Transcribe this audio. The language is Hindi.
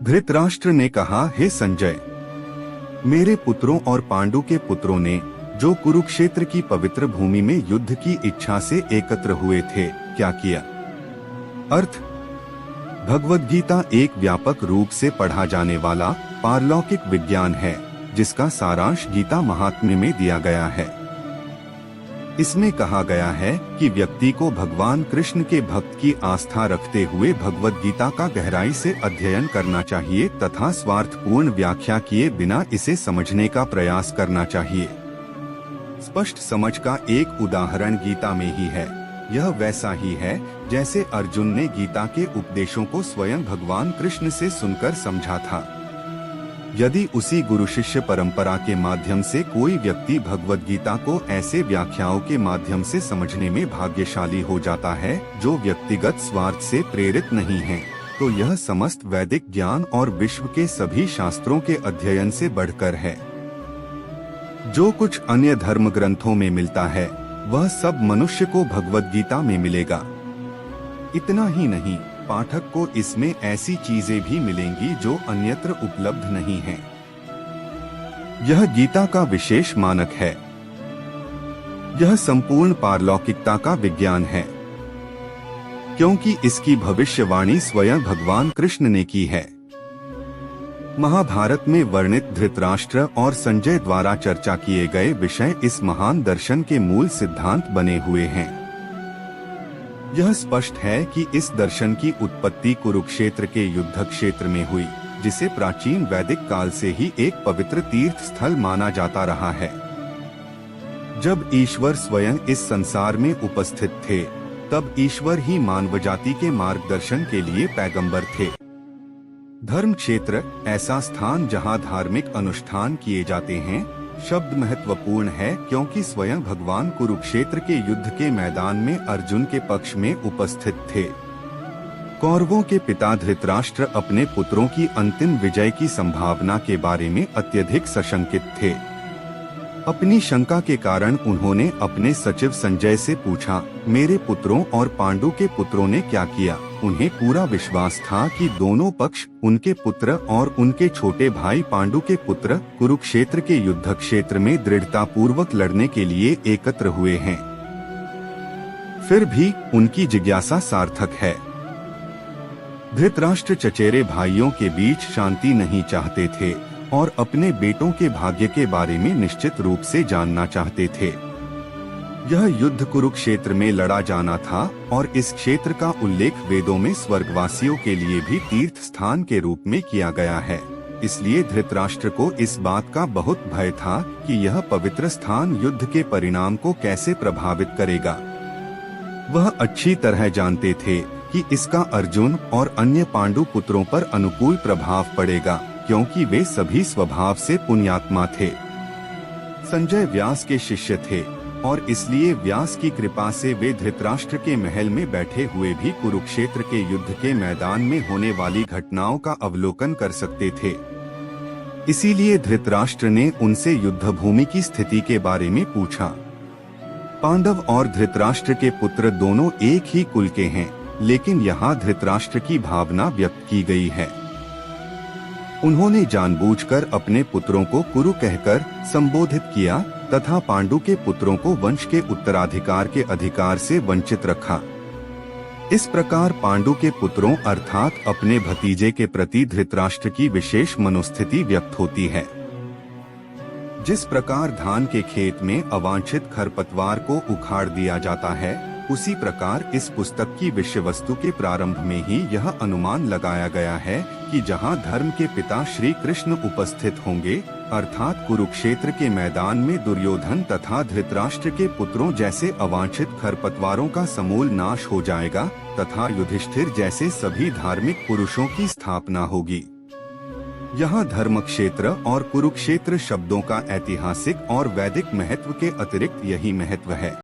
धृतराष्ट्र ने कहा, हे संजय, मेरे पुत्रों और पांडु के पुत्रों ने जो कुरुक्षेत्र की पवित्र भूमि में युद्ध की इच्छा से एकत्र हुए थे, क्या किया? अर्थ: भगवद गीता एक व्यापक रूप से पढ़ा जाने वाला पारलौकिक विज्ञान है, जिसका सारांश गीता महात्म्य में दिया गया है। इसमें कहा गया है कि व्यक्ति को भगवान कृष्ण के भक्त की आस्था रखते हुए भगवद गीता का गहराई से अध्ययन करना चाहिए तथा स्वार्थपूर्ण व्याख्या किए बिना इसे समझने का प्रयास करना चाहिए। स्पष्ट समझ का एक उदाहरण गीता में ही है। यह वैसा ही है जैसे अर्जुन ने गीता के उपदेशों को स्वयं भगवान कृष्ण से सुनकर समझा था। यदि उसी गुरु शिष्य परंपरा के माध्यम से कोई व्यक्ति भगवद गीता को ऐसे व्याख्याओं के माध्यम से समझने में भाग्यशाली हो जाता है जो व्यक्तिगत स्वार्थ से प्रेरित नहीं है, तो यह समस्त वैदिक ज्ञान और विश्व के सभी शास्त्रों के अध्ययन से बढ़कर है। जो कुछ अन्य धर्म ग्रंथों में मिलता है वह सब मनुष्य को भगवद गीता में मिलेगा। इतना ही नहीं, पाठक को इसमें ऐसी चीजें भी मिलेंगी जो अन्यत्र उपलब्ध नहीं हैं। यह गीता का विशेष मानक है। यह संपूर्ण पारलौकिकता का विज्ञान है, क्योंकि इसकी भविष्यवाणी स्वयं भगवान कृष्ण ने की है। महाभारत में वर्णित धृतराष्ट्र और संजय द्वारा चर्चा किए गए विषय इस महान दर्शन के मूल सिद्धांत बने हुए हैं। यह स्पष्ट है कि इस दर्शन की उत्पत्ति कुरुक्षेत्र के युद्ध क्षेत्र में हुई, जिसे प्राचीन वैदिक काल से ही एक पवित्र तीर्थ स्थल माना जाता रहा है। जब ईश्वर स्वयं इस संसार में उपस्थित थे, तब ईश्वर ही मानव जाति के मार्गदर्शन के लिए पैगंबर थे। धर्म क्षेत्र ऐसा स्थान जहां धार्मिक अनुष्ठान किए जाते हैं शब्द महत्वपूर्ण है, क्योंकि स्वयं भगवान कुरुक्षेत्र के युद्ध के मैदान में अर्जुन के पक्ष में उपस्थित थे। कौरवों के पिता धृतराष्ट्र अपने पुत्रों की अंतिम विजय की संभावना के बारे में अत्यधिक सशंकित थे। अपनी शंका के कारण उन्होंने अपने सचिव संजय से पूछा, मेरे पुत्रों और पांडु के पुत्रों ने क्या किया? उन्हें पूरा विश्वास था कि दोनों पक्ष, उनके पुत्र और उनके छोटे भाई पांडु के पुत्र, कुरुक्षेत्र के युद्ध क्षेत्र में दृढ़ता पूर्वक लड़ने के लिए एकत्र हुए हैं। फिर भी उनकी जिज्ञासा सार्थक है। धृतराष्ट्र चचेरे भाइयों के बीच शांति नहीं चाहते थे और अपने बेटों के भाग्य के बारे में निश्चित रूप से जानना चाहते थे। यह युद्ध कुरुक्षेत्र में लड़ा जाना था और इस क्षेत्र का उल्लेख वेदों में स्वर्गवासियों के लिए भी तीर्थ स्थान के रूप में किया गया है। इसलिए धृतराष्ट्र को इस बात का बहुत भय था कि यह पवित्र स्थान युद्ध के परिणाम को कैसे प्रभावित करेगा। वह अच्छी तरह जानते थे कि इसका अर्जुन और अन्य पांडु पुत्रों पर अनुकूल प्रभाव पड़ेगा, क्योंकि वे सभी स्वभाव से पुण्यात्मा थे। संजय व्यास के शिष्य थे और इसलिए व्यास की कृपा से वे धृतराष्ट्र के महल में बैठे हुए भी कुरुक्षेत्र के युद्ध के मैदान में होने वाली घटनाओं का अवलोकन कर सकते थे। इसीलिए धृतराष्ट्र ने उनसे युद्ध भूमि की स्थिति के बारे में पूछा। पांडव और धृतराष्ट्र के पुत्र दोनों एक ही कुल के हैं, लेकिन यहाँ धृतराष्ट्र की भावना व्यक्त की गई है। उन्होंने जानबूझकर अपने पुत्रों को कुरु कहकर संबोधित किया तथा पांडु के पुत्रों को वंश के उत्तराधिकार के अधिकार से वंचित रखा। इस प्रकार पांडु के पुत्रों अर्थात अपने भतीजे के प्रति धृतराष्ट्र की विशेष मनोस्थिति व्यक्त होती है। जिस प्रकार धान के खेत में अवांछित खरपतवार को उखाड़ दिया जाता है, उसी प्रकार इस पुस्तक की विषय वस्तु के प्रारंभ में ही यह अनुमान लगाया गया है कि जहां धर्म के पिता श्री कृष्ण उपस्थित होंगे, अर्थात कुरुक्षेत्र के मैदान में दुर्योधन तथा धृतराष्ट्र के पुत्रों जैसे अवांछित खरपतवारों का समूल नाश हो जाएगा तथा युधिष्ठिर जैसे सभी धार्मिक पुरुषों की स्थापना होगी। यहाँ धर्म क्षेत्र और कुरुक्षेत्र शब्दों का ऐतिहासिक और वैदिक महत्व के अतिरिक्त यही महत्व है।